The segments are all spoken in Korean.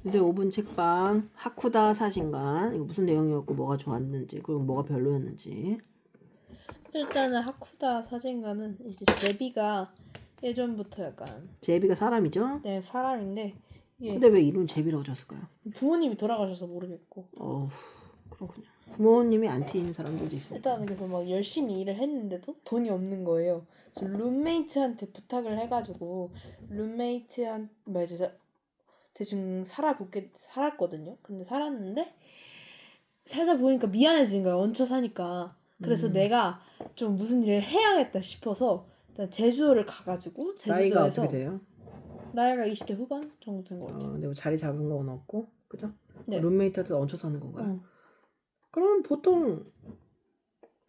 요새 5분 책방 하쿠다 사진관. 이거 무슨 내용이었고 뭐가 좋았는지 그리고 뭐가 별로였는지. 일단은 하쿠다 사진가는 이제 제비가 예전부터 약간 제비가 사람이죠? 네 사람인데 이게 근데 왜 이름 제비라고 줬을까요? 부모님이 돌아가셔서 모르겠고 그렇군요. 부모님이 안티인 사람들도 있어요. 일단은 그래서 막 열심히 일을 했는데도 돈이 없는 거예요. 그래서 룸메이트한테 부탁을 해가지고 룸메이트한 뭐 이제 대충 살았거든요. 근데 살았는데 살다 보니까 미안해진 거야. 얹혀 사니까. 그래서 내가 좀 무슨 일을 해야겠다 싶어서 일단 제주도를 가가지고 나이가 제주도에서 어떻게 돼요? 나이가 20대 후반 정도 된 것 같아요. 근데 뭐 자리 잡은 건 없고, 그죠? 네. 룸메이트한테 얹혀 사는 건가요? 어. 그럼 보통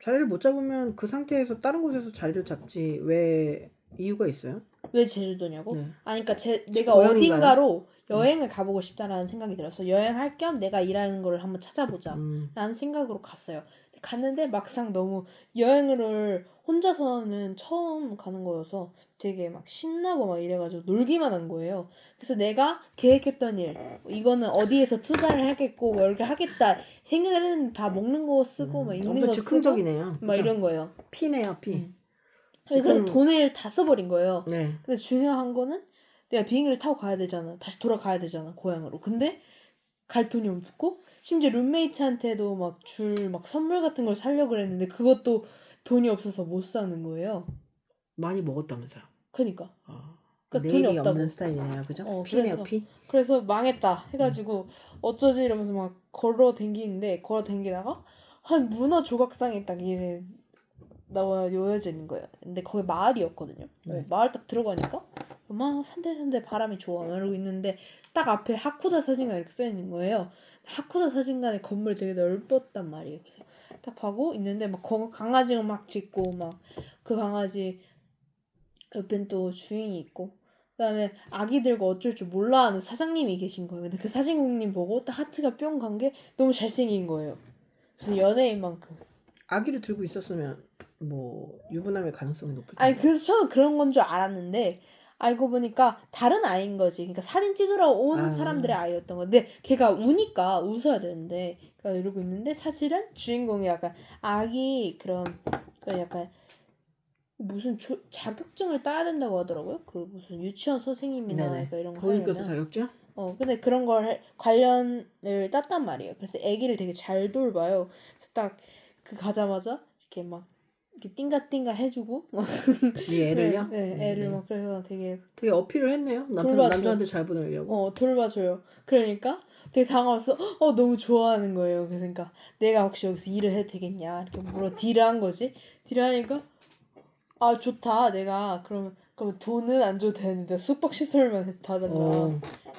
자리를 못 잡으면 그 상태에서 다른 곳에서 자리를 잡지 왜 이유가 있어요? 왜 제주도냐고? 네. 그러니까 내가 고향인가요? 어딘가로 여행을 가보고 싶다라는 생각이 들어서 여행할 겸 내가 일하는 거를 한번 찾아보자 라는 생각으로 갔어요. 갔는데 막상 너무 여행을 혼자서는 처음 가는 거여서 되게 막 신나고 막 이래가지고 놀기만 한 거예요. 그래서 내가 계획했던 일 이거는 어디에서 투자를 하겠고 뭐 이렇게 하겠다 생각을 했는데 다 먹는 거 쓰고 막 입는 엄청 거 쓰고 즉흥적이네요. 막 이런 거예요. 피네요, 피. 그래서 돈을 다 써버린 거예요. 네. 근데 중요한 거는 내가 비행기를 타고 가야 되잖아. 다시 돌아가야 되잖아. 고향으로. 근데 갈 돈이 없고 심지어 룸메이트한테도 막 선물 같은 걸 사려고 그랬는데 그것도 돈이 없어서 못 사는 거예요. 많이 먹었다면서요. 그러니까. 그러니까 돈이 내일이 없다고. 없는 스타일이네요, 그죠? 그래서, 피. 그래서 망했다 해가지고 어쩌지 이러면서 막 걸어 댕기다가 한 문어 조각상에 딱 이래 놓여져 있는 거예요. 근데 거기 마을이었거든요. 마을 딱 들어가니까 막 산들산들 바람이 좋아 이러고 있는데 딱 앞에 하쿠다 사진관 이렇게 써 있는 거예요. 하쿠다 사진관의 건물 되게 넓었단 말이에요. 그래서 딱 보고 있는데 막 강아지가 막 짖고 막 그 강아지 옆엔 또 주인이 있고 그다음에 아기들과 어쩔 줄 몰라 하는 사장님이 계신 거예요. 근데 그 사장님 보고 딱 하트가 뿅 간 게 너무 잘생긴 거예요. 무슨 연예인만큼. 아기를 들고 있었으면 뭐 유부남의 가능성이 높을 텐데. 아니 그래서 처음 그런 건 줄 알았는데 알고 보니까 다른 아이인 거지. 그러니까 사진 찍으러 온 사람들의 아이였던 건데 걔가 우니까 웃어야 되는데 그러니까 이러고 있는데 사실은 주인공이 약간 아기 그런 약간 무슨 자격증을 따야 된다고 하더라고요. 그 무슨 유치원 선생님이나 그러니까 이런 거 보육교사 하려면. 자격증? 근데 그런 걸 관련을 땄단 말이에요. 그래서 아기를 되게 잘 돌봐요. 그래서 딱 그 가자마자 이렇게 막 이렇게 띵가띵가 해주고 이 애를요? 네, 애를 막 그래서 되게 어필을 했네요. 남자한테 잘 보내려고. 돌봐줘요. 그러니까 되게 당황해서 너무 좋아하는 거예요. 그러니까 내가 혹시 여기서 일을 해도 되겠냐 이렇게 물어 딜을 한 거지. 딜을 하니까 아 좋다. 내가 그러면 돈은 안 줘도 되는데 숙박 시설만 다 달라.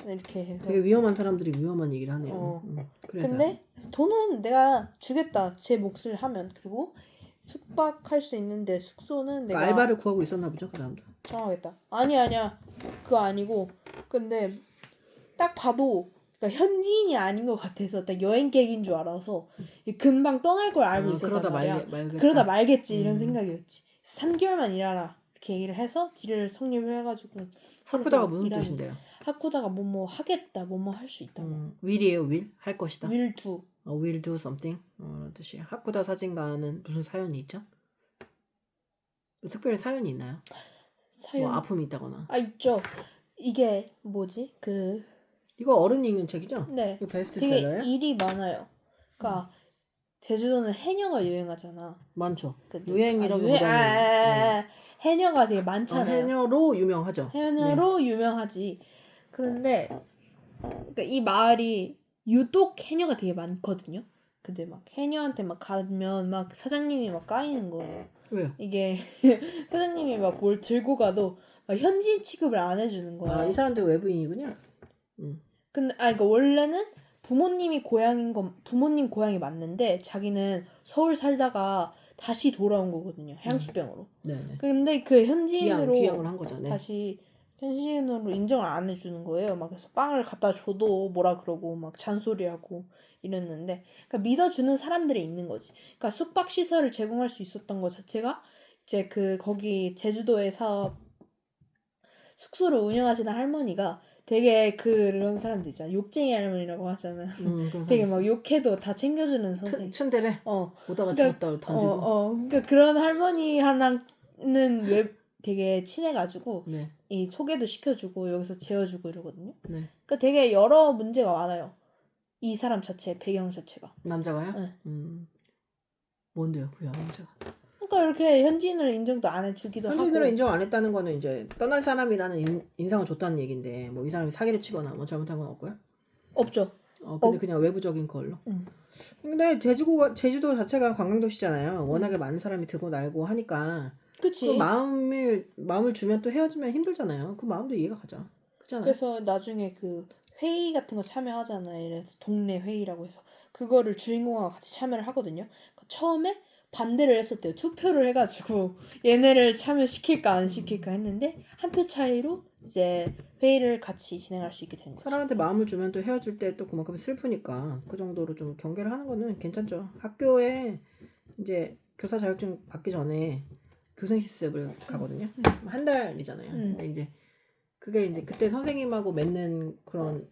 이렇게 해서 되게 위험한 사람들이 위험한 얘기를 하네요. 그래서. 근데 돈은 내가 주겠다. 제 몫을 하면. 그리고 숙박할 수 있는데 숙소는 내가 알바를 구하고 있었나 보죠, 그 사람도. 정하겠다. 아니야. 그거 아니고. 근데 딱 봐도 그러니까 현지인이 아닌 것 같아서 딱 여행객인 줄 알아서 금방 떠날 걸 알고 있었단 말이야. 그러다 말겠지 이런 생각이었지. 3개월만 일하라 이렇게 얘기를 해서 딜을 성립을 해가지고 하쿠다가 무슨 뜻인데요? 하쿠다가 뭐뭐 하겠다 뭐뭐 할 수 있다. will이에요, will? 할 것이다. will do. will do something. 뜻이에요. 하쿠다 사진가는 무슨 사연이 있죠? 특별히 사연이 있나요? 뭐 아픔이 있다거나. 있죠. 이게 뭐지? 이거 어른 읽는 책이죠? 네. 이거 베스트셀러예요? 되게 일이 많아요. 그러니까 제주도는 해녀가 유행하잖아. 많죠. 유행이라기보다는 해녀가 되게 많잖아요. 해녀로 유명하죠. 해녀로 유명하지. 그런데 그러니까 이 마을이 유독 해녀가 되게 많거든요. 근데 막 해녀한테 막 가면 막 사장님이 막 까이는 거예요. 왜요? 이게 사장님이 막 뭘 들고 가도 막 현지인 취급을 안 해주는 거야. 이 사람들 외부인이군요. 근데 그러니까 원래는 부모님 고향이 맞는데 자기는 서울 살다가 다시 돌아온 거거든요. 향수병으로. 네네. 근데 그 현지인으로 귀향을 한 거죠. 네. 다시 현지인으로 인정을 안 해주는 거예요. 막 그래서 빵을 갖다 줘도 뭐라 그러고 막 잔소리하고 이랬는데, 그러니까 믿어주는 사람들이 있는 거지. 그러니까 숙박 시설을 제공할 수 있었던 것 자체가 이제 거기 제주도에서 숙소를 운영하시는 할머니가 되게 그런 사람들 있잖아. 욕쟁이 할머니라고 하잖아. 되게 막 욕해도 다 챙겨주는 선생님. 츤데레. 오다가 그러니까, 죽었다 던지고. 그러니까 그런 할머니랑은 왜 되게 친해가지고 네. 이 소개도 시켜주고 여기서 재워주고 이러거든요. 네. 그러니까 되게 여러 문제가 많아요. 이 사람 자체 배경 자체가. 남자가요? 네. 뭔데요, 그 남자가? 그러니까 이렇게 현지인을 인정도 안 해주기도 하고. 현지인으로 인정 안 했다는 거는 이제 떠날 사람이라는 인상을 줬다는 얘긴데 뭐 이 사람이 사기를 치거나 뭐 잘못한 건 없고요? 없죠. 근데 그냥 외부적인 걸로. 근데 제주도 자체가 관광도시잖아요. 워낙에 많은 사람이 들고 날고 하니까. 그치. 그 마음을 주면 또 헤어지면 힘들잖아요. 그 마음도 이해가 가죠. 그렇잖아요. 그래서 나중에 그 회의 같은 거 참여하잖아요. 이래서 동네 회의라고 해서 그거를 주인공하고 같이 참여를 하거든요. 처음에 반대를 했었대요. 투표를 해가지고 얘네를 참여시킬까 안 시킬까 했는데 한 표 차이로 이제 회의를 같이 진행할 수 있게 된 거죠. 사람한테 마음을 주면 또 헤어질 때 또 그만큼 슬프니까 그 정도로 좀 경계를 하는 거는 괜찮죠. 학교에 이제 교사 자격증 받기 전에 교생 실습을 가거든요. 한 달이잖아요. 근데 이제 그게 이제 그때 선생님하고 맺는 그런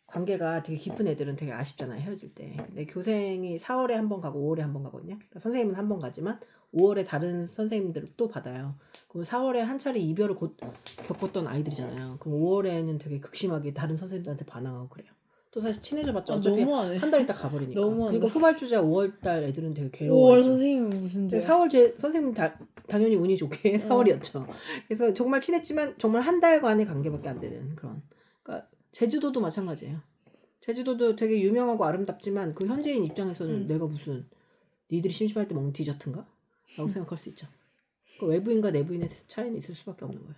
관계가 되게 깊은 애들은 되게 아쉽잖아요. 헤어질 때. 근데 교생이 4월에 한 번 가고 5월에 한 번 가거든요. 그러니까 선생님은 한 번 가지만 5월에 다른 선생님들을 또 받아요. 그럼 4월에 한 차례 이별을 겪었던 아이들이잖아요. 그럼 5월에는 되게 극심하게 다른 선생님들한테 반항하고 그래요. 또 사실 친해져봤자 어차피 너무하네. 한 달 있다 가버리니까. 너무하네. 그러니까 후발주자 5월달 애들은 되게 5월 괴로워했죠. 선생님은 무슨 죄? 4월 선생님 당연히 운이 좋게 4월이었죠. 그래서 정말 친했지만 정말 한 달간의 관계밖에 안 되는 그런. 그러니까 제주도도 마찬가지예요. 제주도도 되게 유명하고 아름답지만 그 현지인 입장에서는 내가 무슨 니들이 심심할 때 먹는 디저트인가? 라고 생각할 수 있죠. 그 외부인과 내부인의 차이는 있을 수밖에 없는 거예요.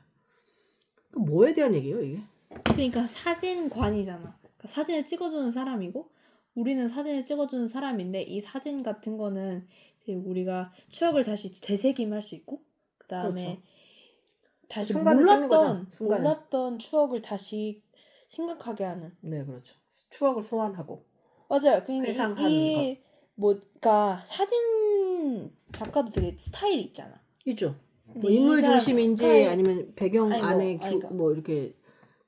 그 뭐에 대한 얘기예요 이게? 그러니까 사진관이잖아. 그러니까 사진을 찍어주는 사람이고 우리는 사진을 찍어주는 사람인데 이 사진 같은 거는 우리가 추억을 다시 되새김할 수 있고 그 다음에 그렇죠. 다시 순간을 찍는 거죠, 순간을. 몰랐던 추억을 다시 생각하게 하는. 네, 그렇죠. 추억을 소환하고. 맞아요. 그러니까 회상한 그러니까 사진 작가도 되게 스타일이 있잖아. 있죠. 뭐 근데 이 인물 사람 중심인지 스타일- 아니면 배경 아니, 뭐, 안에 그러니까. 뭐 이렇게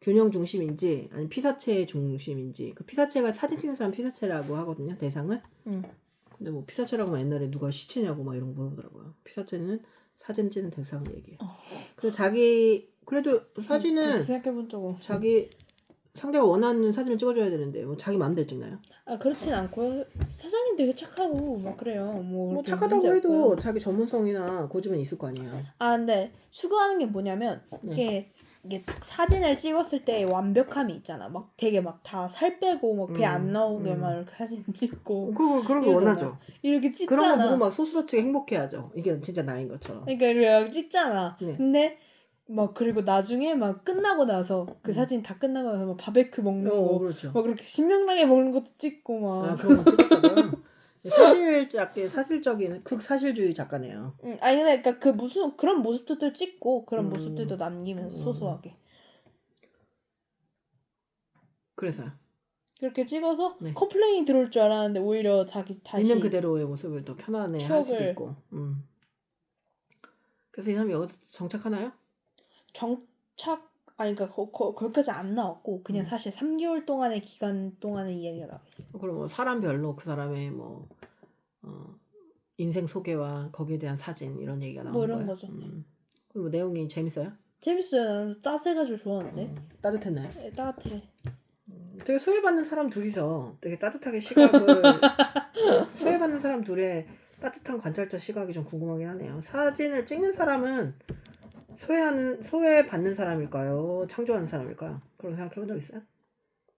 균형 중심인지 아니면 피사체 중심인지. 그 피사체가 사진 찍는 사람 피사체라고 하거든요, 대상을. 근데 뭐 피사체라고 하면 옛날에 누가 시체냐고 막 이런 거 물어보더라고요. 피사체는 사진 찍는 대상을 얘기해요. 그래서 그래도 사진은 생각해본 적 없어. 자기 상대가 원하는 사진을 찍어줘야 되는데 뭐 자기 마음대로 찍나요? 그렇진 않고요. 사장님 되게 착하고 막 그래요. 뭐 착하다고 해도 자기 전문성이나 고집은 있을 거 아니에요. 근데 추구하는 게 뭐냐면 이게 사진을 찍었을 때 완벽함이 있잖아. 막 되게 막 다 살 빼고 막 배 안 나오게 막 이렇게 사진 찍고 그런 거 이러잖아. 원하죠. 이렇게 찍잖아. 그런 거 보고 막 소스라치게 행복해하죠. 이게 진짜 나인 것처럼. 그러니까 이렇게 찍잖아. 네. 근데 막 그리고 나중에 막 끝나고 나서 그 사진 다 끝나고 나서 막 바베큐 먹는 거 그렇죠. 막 그렇게 신명나게 먹는 것도 찍고 막. 그런 거 찍었거든. 사실적인 극사실주의 작가네요. 아니 근데 그러니까 그런 모습들도 찍고 그런 모습들도 남기면서 소소하게. 그래서요. 그렇게 찍어서 네. 컴플레인이 들어올 줄 알았는데 오히려 자기 다시 있는 그대로의 모습을 더 편안해 할 수도 추억을- 있고. 그래서 이 사람이 여기서 정착하나요? 그러니까 거기까지 안 나왔고 그냥 사실 3개월 동안의 기간 동안의 이야기가 나와 있어. 그럼 뭐 사람별로 그 사람의 뭐 인생 소개와 거기에 대한 사진 이런 얘기가 나오는 뭐 이런 거예요? 거죠. 그럼 뭐 내용이 재밌어요? 재밌어요. 나는 따스해가지고 좋아하는데. 따뜻했나요? 네, 따뜻해. 되게 소외받는 사람 둘이서 되게 따뜻하게 소외받는 사람 둘의 따뜻한 관찰자 시각이 좀 궁금하긴 하네요. 사진을 찍는 사람은 소외받는 사람일까요? 창조하는 사람일까요? 그런 생각해 본 적 있어요?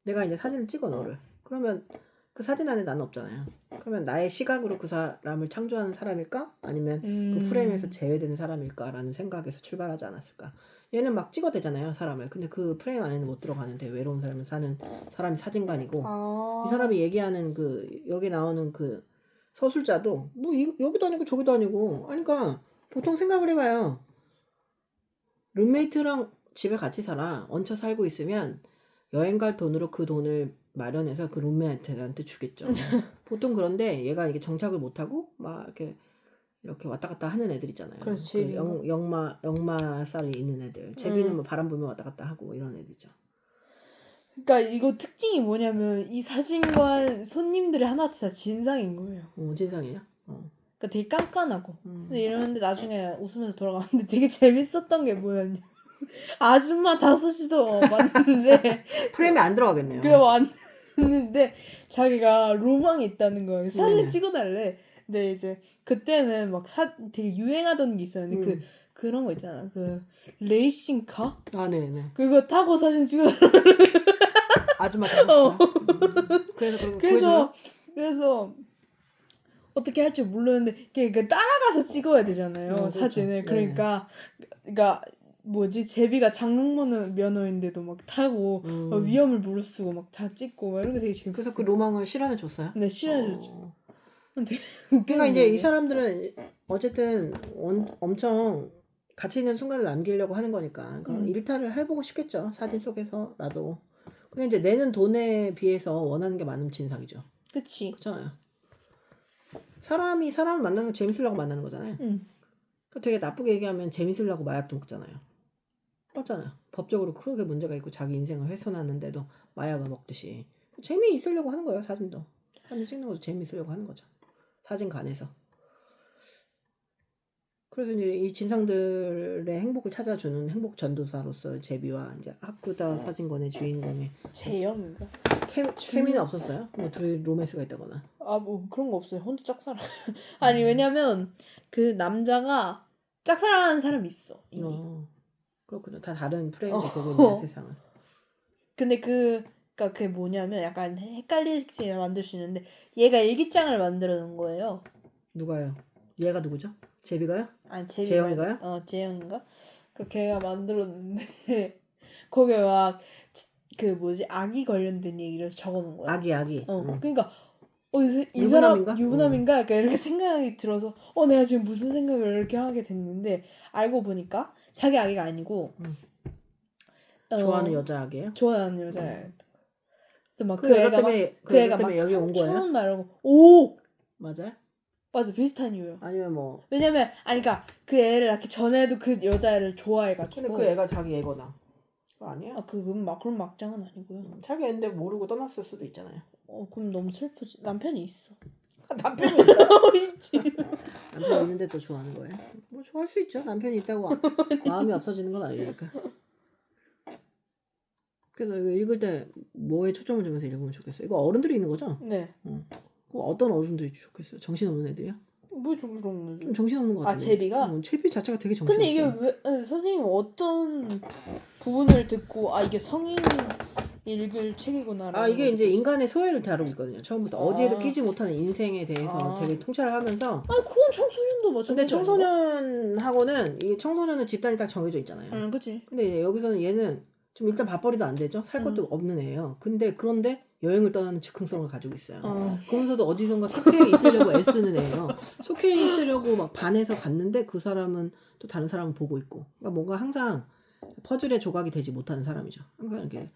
내가 이제 사진을 찍어 너를. 그러면 그 사진 안에 나는 없잖아요. 그러면 나의 시각으로 그 사람을 창조하는 사람일까? 아니면 그 프레임에서 제외된 사람일까라는 생각에서 출발하지 않았을까? 얘는 막 찍어대잖아요, 사람을. 근데 그 프레임 안에는 못 들어가는데 외로운 삶을 사는 사람이 사진관이고 이 사람이 얘기하는 여기 나오는 그 서술자도 뭐 여기도 아니고 저기도 아니고 그러니까 보통 생각을 해봐요. 룸메이트랑 집에 같이 살아. 얹혀 살고 있으면 여행 갈 돈으로 그 돈을 마련해서 그 룸메이트한테 주겠죠. 보통 그런데 얘가 이게 정착을 못하고 막 이렇게 왔다 갔다 하는 애들 있잖아요. 그렇지. 영마살이 있는 애들. 제비는 뭐 바람 불면 왔다 갔다 하고 이런 애들이죠. 그러니까 이거 특징이 뭐냐면 이 사진관 손님들이 하나같이 다 진상인 거예요. 진상이에요? 그러니까 되게 깐깐하고. 근데 이러는데 나중에 웃으면서 돌아가는데 되게 재밌었던 게 뭐였냐. 아줌마 5이도 왔는데 프레임에 안 들어가겠네요. 그 왔는데 자기가 로망이 있다는 거예요. 사진 네네. 찍어달래. 근데 이제 그때는 막 되게 유행하던 게 있었는데 그런 거 있잖아. 그 레이싱카? 아, 네네. 그거 타고 사진 찍어달래. 아줌마 5살. 그래서 어떻게 할지 모르는데 그 따라가서 찍어야 되잖아요. 그렇죠. 사진을. 그러니까 뭐지 제비가 장롱 면허인데도 막 타고 막 위험을 무릅쓰고 막 다 찍고 막 이런 게 되게 재밌어요. 그래서 그 로망을 실현해 줬어요? 네, 실현해줬죠. 되게 그러니까 이제 이 사람들은 어쨌든 엄청 가치 있는 순간을 남기려고 하는 거니까 일탈을 해보고 싶겠죠. 사진 속에서라도. 근데 이제 내는 돈에 비해서 원하는 게 많으면 진상이죠. 그치. 그렇잖아요. 사람이 사람을 만나는 거 재밌으려고 만나는 거잖아요. 그러니까 되게 나쁘게 얘기하면 재밌으려고 마약도 먹잖아요. 맞잖아요. 법적으로 크게 문제가 있고 자기 인생을 훼손하는데도 마약을 먹듯이 재미있으려고 하는 거예요. 사진도. 사진 찍는 것도 재미있으려고 하는 거죠. 사진관에서. 그래서 이제 이 진상들의 행복을 찾아주는 행복 전도사로서 제비와 이제 하쿠다 사진관의 주인공의 재영인가? 케미는 없었어요? 뭐 둘이 로맨스가 있다거나. 뭐 그런 거 없어요. 혼자 짝사랑. 아니 왜냐면 그 남자가 짝사랑하는 사람이 있어. 이미. 그렇군요. 다 다른 프레임으로 보고 있는 세상을. 근데 그러니까 그게 뭐냐면 약간 헷갈리게 만들 수 있는데 얘가 일기장을 만들어 놓은 거예요. 누가요? 얘가 누구죠? 제비가요? 아니 재영이가요? 재영인가? 그 걔가 만들었는데 거기에 막 그 뭐지 아기 관련된 얘기를 적어놓은 거야. 아기. 그러니까 이 유부남인가? 사람 유부남인가? 약간 이렇게 생각이 들어서 내가 지금 무슨 생각을 이렇게 하게 됐는데 알고 보니까 자기 아기가 아니고 좋아하는 여자 아기예요? 좋아하는 여자예요. 그래서 막 그 애가 막 여기 온 거예요? 삼촌 말하고 오 맞아요? 맞아 비슷한 이유요. 아니면 뭐 왜냐면 그러니까 그 애를 낳기 전에도 그 여자애를 좋아해가지고. 근데 그 애가 자기 애거나 그거 아니에요? 그건 막 그런 막장은 아니고요. 자기 애인데 모르고 떠났을 수도 있잖아요. 그럼 너무 슬프지. 남편이 있어. 남편이 있어요? 있지. 남편이 있는데 또 좋아하는 거예요? 뭐 좋아할 수 있죠. 남편이 있다고 마음이 없어지는 건 아니니까. 그래서 이거 읽을 때 뭐에 초점을 두면서 읽으면 좋겠어요? 이거 어른들이 있는 거죠? 네. 어떤 어른들이 좋겠어요? 정신없는 애들이요? 뭐 정신없는. 좀 정신없는 것 같아요. 제비가? 제비 자체가 되게 정신없어요. 근데 이게 왜 선생님은 어떤 부분을 듣고 이게 성인 읽을 책이구나. 이게 이제 인간의 소외를 다루고 있거든요. 처음부터 어디에도 끼지 못하는 인생에 대해서 되게 통찰을 하면서. 그건 청소년도 마찬가지. 근데 청소년하고는 이게 청소년은 집단이 딱 정해져 있잖아요. 그치. 근데 이제 여기서는 얘는 좀 일단 밥벌이도 안 되죠. 살 것도 없는 애예요. 그런데 여행을 떠나는 즉흥성을 가지고 있어요. 그러면서도 어디선가 속해 있으려고 애쓰는 애예요. 속해 있으려고 막 반해서 갔는데 그 사람은 또 다른 사람을 보고 있고. 그러니까 뭔가 항상 퍼즐의 조각이 되지 못하는 사람이죠. 항상 이렇게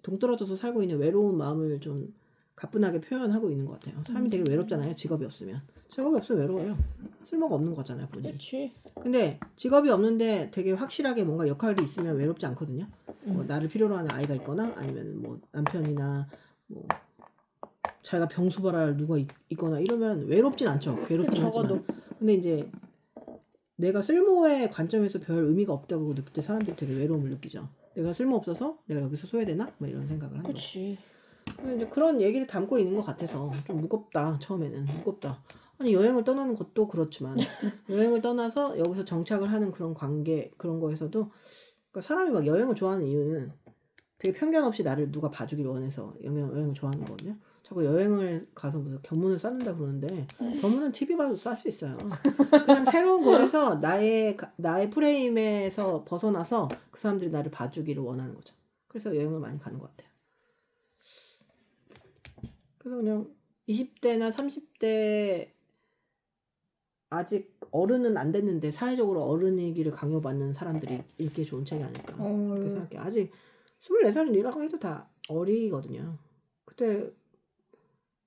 동떨어져서 살고 있는 외로운 마음을 좀 가뿐하게 표현하고 있는 것 같아요. 사람이 되게 외롭잖아요. 직업이 없으면. 직업이 없으면 외로워요. 쓸모가 없는 것 같잖아요, 본인이. 그치. 근데 직업이 없는데 되게 확실하게 뭔가 역할이 있으면 외롭지 않거든요. 뭐 나를 필요로 하는 아이가 있거나 아니면 뭐 남편이나 뭐 자기가 병수발할 누가 있거나 이러면 외롭진 않죠. 괴롭긴 하지만. 근데 이제 내가 쓸모의 관점에서 별 의미가 없다고 느낄 때 사람들이 되게 외로움을 느끼죠. 내가 쓸모 없어서 내가 여기서 소외되나? 뭐 이런 생각을 하는 거죠. 그치. 이제 그런 얘기를 담고 있는 것 같아서 좀 무겁다. 처음에는 무겁다. 아니 여행을 떠나는 것도 그렇지만 여행을 떠나서 여기서 정착을 하는 그런 관계 그런 거에서도 그러니까 사람이 막 여행을 좋아하는 이유는 되게 편견 없이 나를 누가 봐주기를 원해서 여행을 좋아하는 거거든요. 자꾸 여행을 가서 무슨 견문을 쌓는다 그러는데 견문은 TV 봐도 쌓을 수 있어요. 그냥 새로운 곳에서 나의 프레임에서 벗어나서 그 사람들이 나를 봐주기를 원하는 거죠. 그래서 여행을 많이 가는 것 같아요. 그래서 그냥 20대나 30대 아직 어른은 안 됐는데 사회적으로 어른이기를 강요받는 사람들이 읽기 좋은 책이 아닐까 그렇게 생각해요. 아직 24살이라고 해도 다 어리거든요. 그때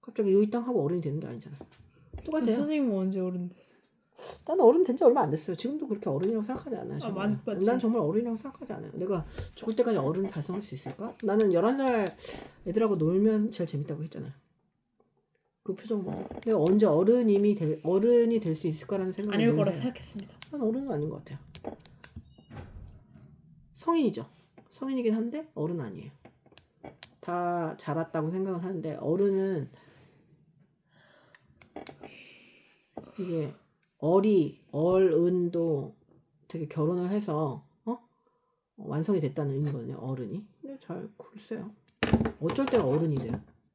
갑자기 요이 땅 하고 어른이 되는 게 아니잖아요. 똑같아요. 선생님은 언제 어른 됐어요? 나는 어른 된 지 얼마 안 됐어요. 지금도 그렇게 어른이라고 생각하지 않아요. 정말. 맞지. 난 정말 어른이라고 생각하지 않아요. 내가 죽을 때까지 어른 달성할 수 있을까? 나는 11살 애들하고 놀면 제일 재밌다고 했잖아요. 그 표정 보고 내가 언제 어른이 될 수 있을까라는 생각을 아닐 늘 거라 해요. 생각했습니다. 난 어른은 아닌 것 같아요. 성인이죠. 성인이긴 한데 어른 아니에요. 다 자랐다고 생각을 하는데 어른은 이게 어른도 되게 결혼을 해서 완성이 됐다는 의미거든요. 어른이. 근데 잘 글쎄요. 어쩔 때가 어른이 돼요.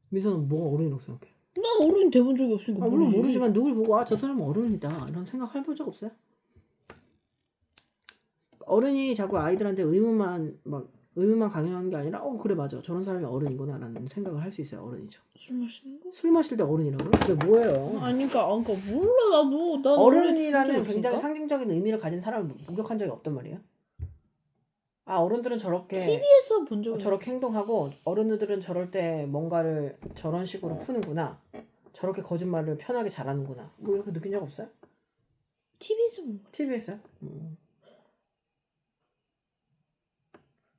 미선은 뭐가 어른이라고 생각해? 나 어른이 돼본 적이 없으니까 물론 모르지. 모르지만 누굴 보고 저 사람은 어른이다 이런 생각 해본 적 없어요? 어른이 자꾸 아이들한테 의문만 강요하는 게 아니라 그래 맞아 저런 사람이 어른이구나 라는 생각을 할 수 있어요. 어른이죠. 술 마시는 거? 술 마실 때 어른이라고 그래? 그게 뭐예요? 아니 그러니까 몰라 나도. 난 어른이라는 어른이 굉장히 없으니까? 상징적인 의미를 가진 사람을 목격한 적이 없단 말이에요. 어른들은 저렇게 TV에서 본 적이 저렇게 행동하고 어른들은 저럴 때 뭔가를 저런 식으로 푸는구나. 저렇게 거짓말을 편하게 잘하는구나. 뭐 이렇게 느낀 적 없어요? TV에서 본 거야. TV에서요?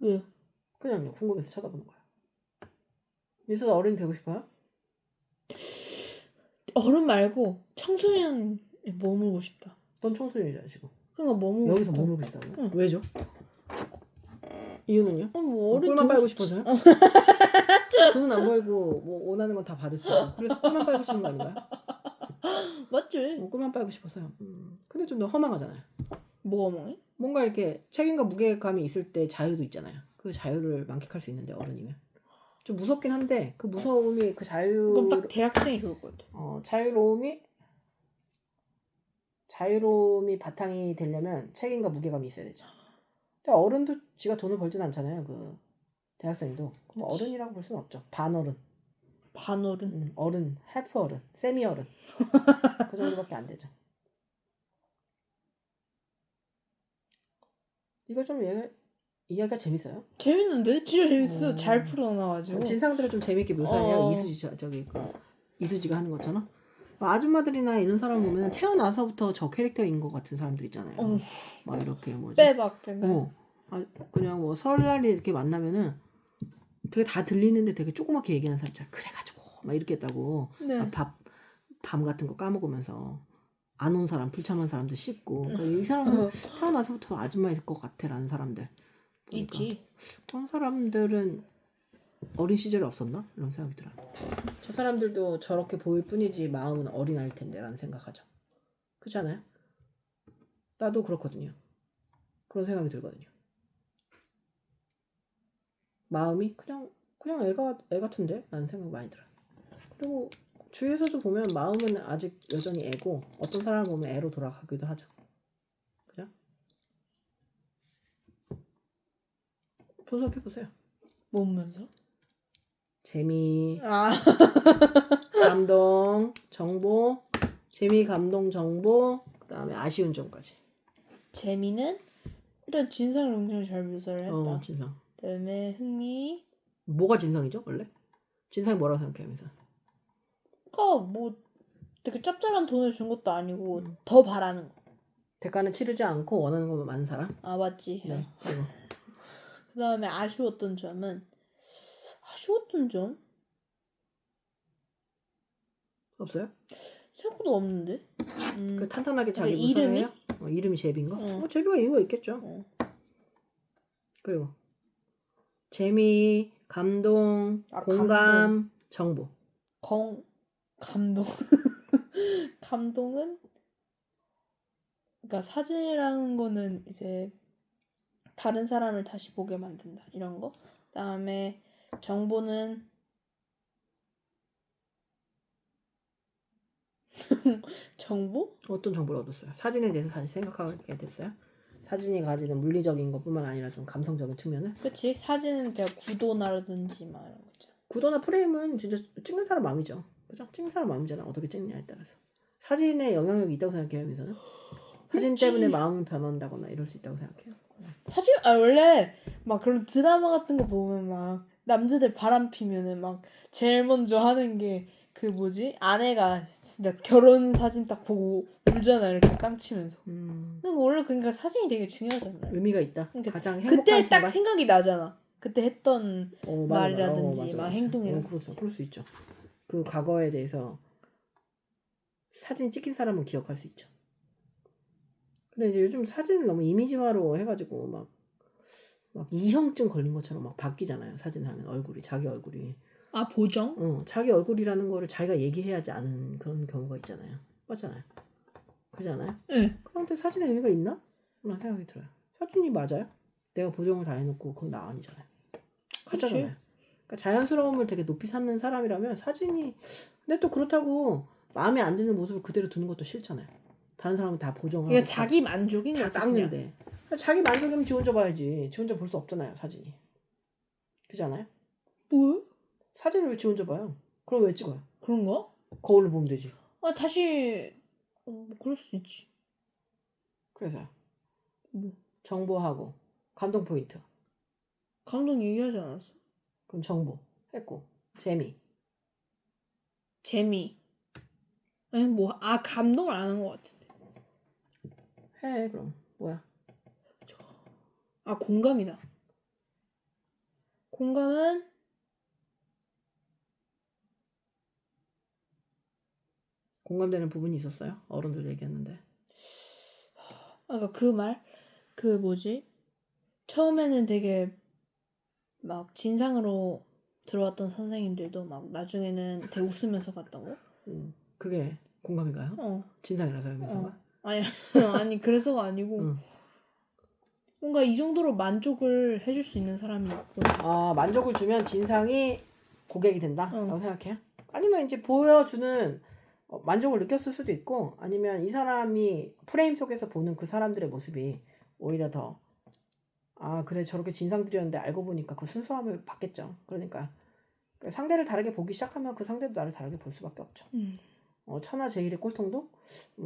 왜요? 그냥요. 궁금해서 쳐다보는 거야. 미소도 어른이 되고 싶어요? 어른 말고 청소년에 머물고 싶다. 넌 청소년이잖아 지금. 그러니까 머물고 여기서 싶다. 머물고 싶다고요? 응. 왜죠? 이유는요? 뭐 어른 꿀만 되고 빨고 싶지. 싶어서요? 돈은 안 벌고 뭐 원하는 건 다 받을 수 있고 그래서 꿀만 빨고 싶은 거 아닌가요? 맞지? 꿀만 빨고 싶어서요. 근데 좀 더 허망하잖아요. 뭐가 멍해? 뭔가 이렇게 책임과 무게감이 있을 때 자유도 있잖아요. 그 자유를 만끽할 수 있는데 어른이면 좀 무섭긴 한데 그 무서움이 그 그럼 딱 대학생이 좋을 것 같아. 자유로움이 바탕이 되려면 책임과 무게감이 있어야 되죠. 근데 어른도 지가 돈을 벌진 않잖아요. 그 대학생도 그럼 그치. 어른이라고 볼 수는 없죠. 반어른, 반어른. 어른, 해프 어른, 세미 어른 그 정도밖에 안 되죠. 이거 좀 이야기가 재밌어요. 재밌는데? 진짜 재밌어. 잘 풀어놔가지고. 진상들을 좀 재밌게 묘사해요. 이수지가 하는 것처럼. 아줌마들이나 이런 사람 보면 태어나서부터 저 캐릭터인 것 같은 사람들 있잖아요. 막 이렇게 뭐지? 빼박 그냥 뭐 설날에 이렇게 만나면은 되게 다 들리는데 되게 조그맣게 얘기하는 사람 있잖아. 그래가지고 막 이렇게 했다고. 네. 밤 같은 거 까먹으면서 안 온 사람, 불참한 사람도 씹고. 그러니까 이 사람은 태어나서부터 아줌마일 것 같아라는 사람들. 보니까. 있지. 그런 사람들은 어린 시절에 없었나? 이런 생각이 들어요. 저 사람들도 저렇게 보일 뿐이지 마음은 어린아이일 텐데 라는 생각하죠. 그렇지 않아요? 나도 그렇거든요. 그런 생각이 들거든요. 마음이 그냥 애 같은데? 라는 생각 많이 들어요. 그리고 주위에서도 보면 마음은 아직 여전히 애고 어떤 사람을 보면 애로 돌아가기도 하죠. 그죠? 분석해보세요. 뭔면서? 재미, 감동, 정보, 재미, 감동, 정보, 그 다음에 아쉬운 점까지. 재미는 일단 진상을 굉장히 잘 묘사를 했다. 진상. 그다음에 흥미. 뭐가 진상이죠 원래? 진상이 뭐라고 생각해요? 그러니까 뭐 되게 짭짤한 돈을 준 것도 아니고 더 바라는 거. 대가는 치르지 않고 원하는 것만 많은 사람? 맞지. 네. 그다음에 아쉬웠던 점은 없어요? 생각보다 없는데. 그 탄탄하게 자기 이름이? 무서워해요? 이름이 제비인가? 제비가 이유가 있겠죠. 그리고 재미, 감동, 공감, 정보. 감동. 감동은 그러니까 사진이라는 거는 이제 다른 사람을 다시 보게 만든다. 이런 거. 그다음에 정보는 정보? 어떤 정보를 얻었어요? 사진에 대해서 다시 생각하게 됐어요? 사진이 가지는 물리적인 것뿐만 아니라 좀 감성적인 측면을? 그치? 사진은 그냥 구도나라든지 막 이런 거죠. 구도나 프레임은 진짜 찍는 사람 마음이죠. 그죠? 찍는 사람 마음이잖아. 어떻게 찍느냐에 따라서. 사진에 영향력이 있다고 생각해요, 여기서는? 사진 때문에 마음이 변한다거나 이럴 수 있다고 생각해요. 사실 원래 막 그런 드라마 같은 거 보면 막 남자들 바람 피면은 막 제일 먼저 하는 게 그 뭐지? 아내가 진짜 결혼 사진 딱 보고 울잖아 이렇게 땅 치면서. 근데 원래 그러니까 사진이 되게 중요하지 않나요? 의미가 있다. 그러니까 가장 행복한 그때 순간. 딱 생각이 나잖아. 그때 했던 맞아, 말이라든지 맞아, 막 맞아. 행동이랑. 그럴 수 있죠. 그 과거에 대해서 사진 찍힌 사람은 기억할 수 있죠. 근데 이제 요즘 사진을 너무 이미지화로 해가지고 막 이형증 걸린 것처럼 막 바뀌잖아요. 사진 하면 얼굴이 자기 얼굴이. 아 보정? 자기 얼굴이라는 거를 자기가 얘기해야지 않은 그런 경우가 있잖아요. 맞잖아요. 그러지 않아요? 응. 그런데 사진에 의미가 있나? 라는 생각이 들어요. 사진이 맞아요? 내가 보정을 다 해놓고 그건 나 아니잖아요. 가짜잖아요. 그러니까 자연스러움을 되게 높이 찾는 사람이라면 사진이 근데 또 그렇다고 마음에 안 드는 모습을 그대로 두는 것도 싫잖아요. 다른 사람은 다 보정하고 이거 자기 만족인 다 거지 그냥. 깎는데 자기 만족이면 지 혼자 봐야지. 지 혼자 볼 수 없잖아요. 사진이. 그렇지 않아요? 뭐? 사진을 왜 지 혼자 봐요? 그럼 왜 찍어요? 그런가? 거울로 보면 되지. 아 다시 뭐 그럴 수 있지. 그래서요. 뭐 정보하고 감동 포인트. 감동 얘기하지 않았어? 그럼 정보 했고 재미. 재미. 아니 뭐 감동을 안 한 것 같은데. 해 그럼 뭐야? 공감이다. 공감은 공감되는 부분이 있었어요? 어른들 얘기했는데. 아까 그 말? 그 뭐지? 처음에는 되게 막 진상으로 들어왔던 선생님들도 막 나중에는 되게 웃으면서 갔던 거? 그게 공감인가요? 진상이라서 하면서. 아니 아니 그래서가 아니고 뭔가 이 정도로 만족을 해줄 수 있는 사람이 있고. 만족을 주면 진상이 고객이 된다라고 생각해요? 아니면 이제 보여주는 만족을 느꼈을 수도 있고 아니면 이 사람이 프레임 속에서 보는 그 사람들의 모습이 오히려 더 그래 저렇게 진상들이었는데 알고 보니까 그 순수함을 받겠죠. 그러니까 상대를 다르게 보기 시작하면 그 상대도 나를 다르게 볼 수밖에 없죠. 천하제일의 꼴통도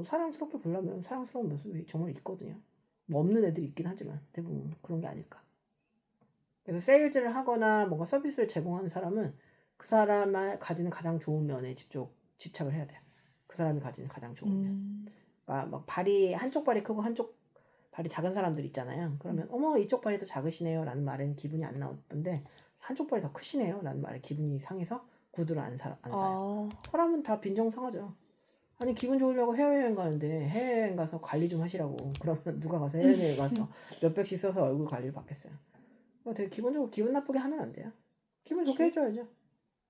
사랑스럽게 보려면 사랑스러운 모습이 정말 있거든요. 뭐 없는 애들이 있긴 하지만 대부분 그런 게 아닐까. 그래서 세일즈를 하거나 뭔가 서비스를 제공하는 사람은 그 사람이 가지는 가장 좋은 면에 집착을 해야 돼요. 그 사람이 가지는 가장 좋은 면. 그러니까 막 발이 한쪽 발이 크고 한쪽 발이 작은 사람들 있잖아요. 그러면 어머 이쪽 발이 더 작으시네요 라는 말에는 기분이 안 나쁜데 한쪽 발이 더 크시네요 라는 말에 기분이 상해서 구두를 안 사요. 사람은 다 빈정상하죠. 아니 기분 좋으려고 해외여행 가는데 해외여행 가서 관리 좀 하시라고 그러면 누가 가서 해외여행 가서 몇백씩 써서 얼굴 관리를 받겠어요. 되게 기본적으로 기분 나쁘게 하면 안 돼요. 기분 좋게 해줘야죠.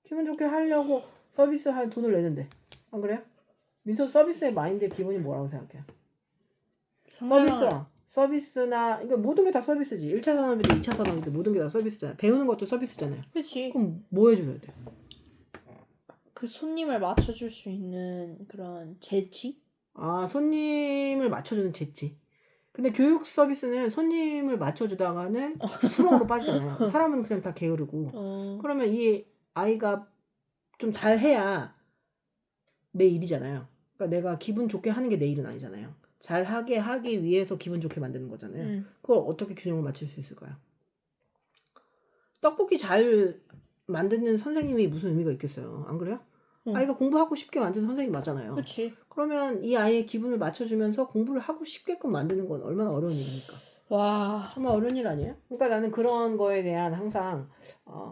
기분 좋게 하려고 서비스 할 돈을 내는데 안 그래요? 민서 서비스의 마인드의 기본이 뭐라고 생각해요? 서비스나 이거 모든 게 다 서비스지. 1차 산업이든 2차 산업이든 모든 게 다 서비스잖아요. 배우는 것도 서비스잖아요. 그치. 그럼 뭐 해줘야 돼? 그 손님을 맞춰줄 수 있는 그런 재치? 손님을 맞춰주는 재치. 근데 교육 서비스는 손님을 맞춰주다가는 수렁으로 빠지잖아요. 사람은 그냥 다 게으르고. 그러면 이 아이가 좀 잘해야 내 일이잖아요. 그러니까 내가 기분 좋게 하는 게 내 일은 아니잖아요. 잘하게 하기 위해서 기분 좋게 만드는 거잖아요. 그걸 어떻게 균형을 맞출 수 있을까요? 떡볶이 잘 만드는 선생님이 무슨 의미가 있겠어요. 안 그래요? 아이가 공부하고 싶게 만드는 선생님 맞잖아요. 그치. 그러면 이 아이의 기분을 맞춰주면서 공부를 하고 싶게끔 만드는 건 얼마나 어려운 일입니까? 와. 정말 어려운 일 아니에요? 그러니까 나는 그런 거에 대한 항상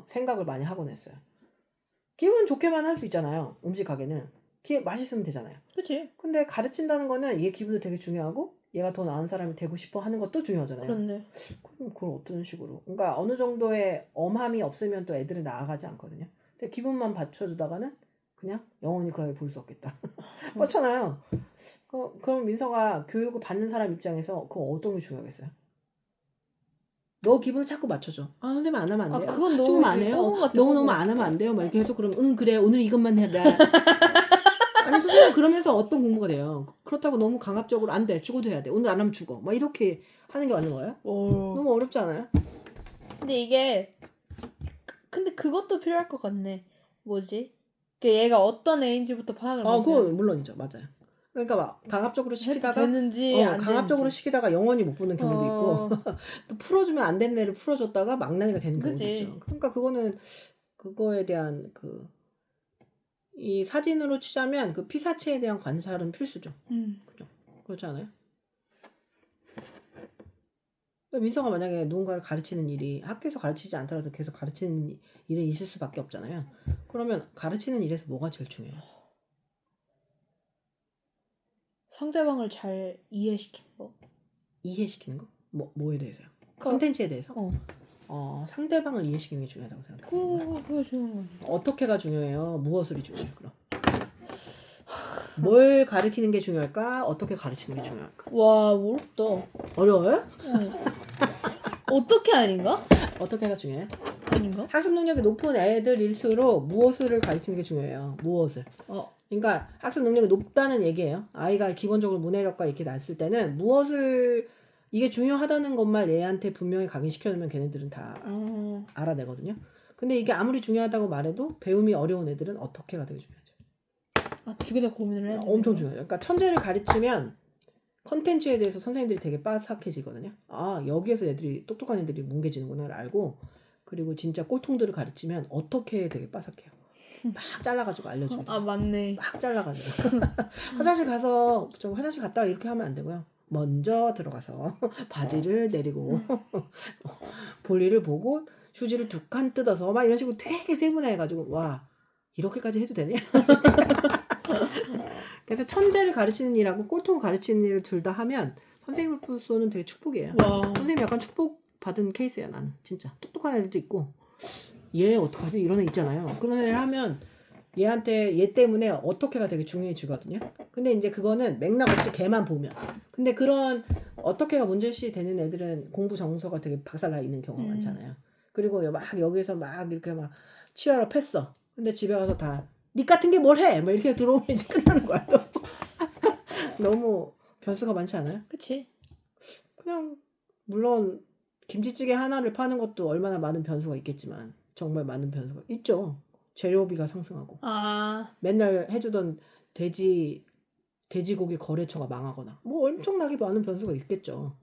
생각을 많이 하곤 했어요. 기분 좋게만 할 수 있잖아요. 음식 가게는. 맛있으면 되잖아요. 그치. 근데 가르친다는 거는 얘 기분도 되게 중요하고 얘가 더 나은 사람이 되고 싶어 하는 것도 중요하잖아요. 그렇네. 그럼 그걸 어떤 식으로? 그러니까 어느 정도의 엄함이 없으면 또 애들은 나아가지 않거든요. 근데 기분만 받쳐주다가는 그냥 영원히 그 아이를 볼 수 없겠다. 그렇잖아요. 그럼 민서가 교육을 받는 사람 입장에서 그거 어떤 게 중요하겠어요? 너 기분을 자꾸 맞춰줘. 선생님 안 하면 안 돼요. 그건 너무 조금 안 해요. 너무 안 하면 안 돼요. 막 이렇게 해서 그러면 그래 오늘 이것만 해라. 아니 선생님 그러면서 어떤 공부가 돼요? 그렇다고 너무 강압적으로 안 돼. 죽어도 해야 돼. 오늘 안 하면 죽어. 막 이렇게 하는 게 맞는 거예요? 너무 어렵지 않아요? 근데 이게 근데 그것도 필요할 것 같네. 뭐지? 얘가 어떤 애인지부터 파악을 못해요. 그건 물론이죠. 맞아요. 그러니까 막 강압적으로 시키다가 되는지 안 강압적으로 되는지. 시키다가 영원히 못 보는 경우도 있고 또 풀어주면 안 되는 애를 풀어줬다가 막나니가 되는 경우도 그치. 있죠. 그러니까 그거는 그거에 대한 이 사진으로 치자면 그 피사체에 대한 관찰은 필수죠. 그렇지 않아요? 민서가 만약에 누군가를 가르치는 일이 학교에서 가르치지 않더라도 계속 가르치는 일이 있을 수밖에 없잖아요. 그러면 가르치는 일에서 뭐가 제일 중요해요? 상대방을 잘 이해시키는 거. 이해시키는 거? 뭐에 대해서요? 그러니까- 컨텐츠에 대해서? 어. 상대방을 이해시키는 게 중요하다고 생각해요. 그게 중요한 거지. 어떻게가 중요해요? 무엇을 중요해요? 그럼 뭘 가르치는 게 중요할까? 어떻게 가르치는 게 중요할까? 와, 어렵다. 어려워요? 어떻게 아닌가? 어떻게가 중요해요? 아닌가? 학습 능력이 높은 애들일수록 무엇을 가르치는 게 중요해요. 무엇을. 그러니까 학습 능력이 높다는 얘기예요. 아이가 기본적으로 문해력과 이렇게 났을 때는 무엇을 이게 중요하다는 것만 얘한테 분명히 각인시켜놓으면 걔네들은 다 알아내거든요. 근데 이게 아무리 중요하다고 말해도 배움이 어려운 애들은 어떻게가 되게 중요하죠. 두 개 다 고민을 해야 돼. 엄청 중요해요. 그러니까 천재를 가르치면 컨텐츠에 대해서 선생님들이 되게 빠삭해지거든요. 아, 여기에서 애들이 똑똑한 애들이 뭉개지는구나를 알고, 그리고 진짜 꼴통들을 가르치면 어떻게 되게 빠삭해요. 막 잘라가지고 알려주고. 아, 맞네. 막 잘라가지고. 화장실 가서 좀 화장실 갔다가 이렇게 하면 안 되고요. 먼저 들어가서 바지를 내리고 볼일을 보고 휴지를 2칸 뜯어서 막 이런 식으로 되게 세분화해가지고 와 이렇게까지 해도 되냐? 그래서 천재를 가르치는 일하고 꼴통을 가르치는 일을 둘 다 하면 선생님으로서는 되게 축복이에요. 와. 선생님 약간 축복받은 케이스야 나는 진짜. 똑똑한 애들도 있고 얘 어떡하지? 이런 애 있잖아요. 그런 애를 하면 얘 때문에 어떻게가 되게 중요해지거든요. 근데 이제 그거는 맥락 없이 걔만 보면. 근데 그런 어떻게가 문제시 되는 애들은 공부 정서가 되게 박살나 있는 경우가 많잖아요. 그리고 막 여기서 막 이렇게 막 치열업 했어. 근데 집에 가서 다 니 같은 게 뭘 해? 뭐 이렇게 들어오면 이제 끝나는 거야. 또. 너무 변수가 많지 않아요? 그치. 그냥 물론 김치찌개 하나를 파는 것도 얼마나 많은 변수가 있겠지만 정말 많은 변수가 있죠. 재료비가 상승하고 맨날 해주던 돼지고기 거래처가 망하거나 뭐 엄청나게 많은 변수가 있겠죠.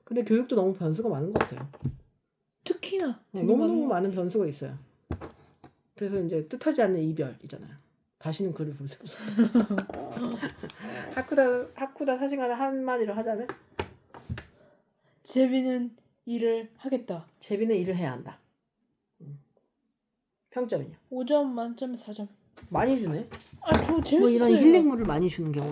근데 교육도 너무 변수가 많은 것 같아요. 특히나 되게 너무너무 많은 변수가 있어요. 그래서 이제 뜻하지 않는 이별이잖아요. 다시는 글을 볼 수 없어요. 하쿠다 사시간에 한마디로 하자면 제비는 일을 하겠다. 제비는 일을 해야 한다. 평점은요? 5점 만점에 4점. 많이 주네. 저 재밌었어요. 뭐 이런 힐링물을 많이 주는 경우.